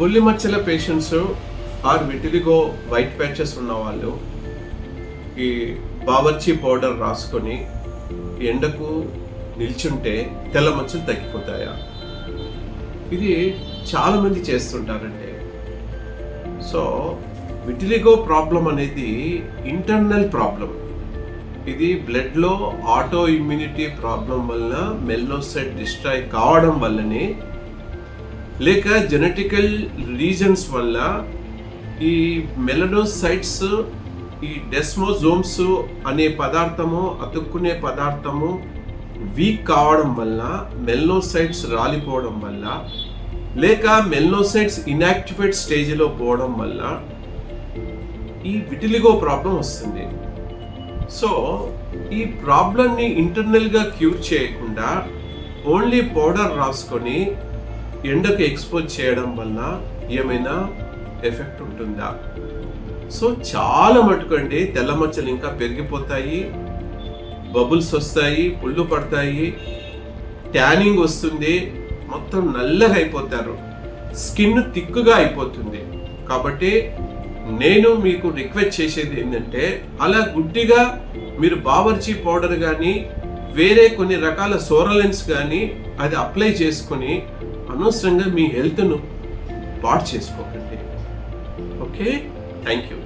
బుల్లి మచ్చల patients or vitiligo white patches ఉన్న వాళ్ళు ఈ బావర్చి పౌడర్ రాసుకొని ఎండకు నిల్చుంటే తెల్ల మచ్చలు తగ్గిపోతాయా? ఇది చాలా మంది చేస్తుంటారండి. సో విటిలిగో ప్రాబ్లం అనేది ఇంటర్నల్ ప్రాబ్లం. ఇది బ్లడ్లో ఆటో ఇమ్యూనిటీ ప్రాబ్లం వల్ల మెలనోసైట్ డిస్ట్రాయ్ కావడం వల్లనే, లేక జెనెటికల్ రీజన్స్ వల్ల ఈ మెలనోసైట్స్ ఈ డెస్మోజోమ్స్ అనే పదార్థము అతుక్కునే పదార్థము వీక్ కావడం వల్ల, మెలనోసైట్స్ రాలిపోవడం వల్ల, లేక మెలనోసైట్స్ ఇన్యాక్టివేట్ స్టేజ్లో పోవడం వల్ల ఈ విటిలిగో ప్రాబ్లం వస్తుంది. సో ఈ ప్రాబ్లంని ఇంటర్నల్గా క్యూర్ చేయకుండా ఓన్లీ పౌడర్ రాసుకొని ఎండకు ఎక్స్పోజ్ చేయడం వల్ల ఏమైనా ఎఫెక్ట్ ఉంటుందా? సో చాలా మటుకండి తెల్ల మచ్చలు ఇంకా పెరిగిపోతాయి, బబుల్స్ వస్తాయి, పుళ్ళు పడతాయి, ట్యానింగ్ వస్తుంది, మొత్తం నల్లగా అయిపోతారు, స్కిన్ థిక్గా అయిపోతుంది. కాబట్టి నేను మీకు రిక్వెస్ట్ చేసేది ఏంటంటే, అలా గుడ్డిగా మీరు బావర్చి పౌడర్ కానీ వేరే కొన్ని రకాల సోరలెన్స్ కానీ అది అప్లై చేసుకొని అనవసరంగా మీ హెల్త్ను పాడు చేసుకోకండి. Okay, thank you.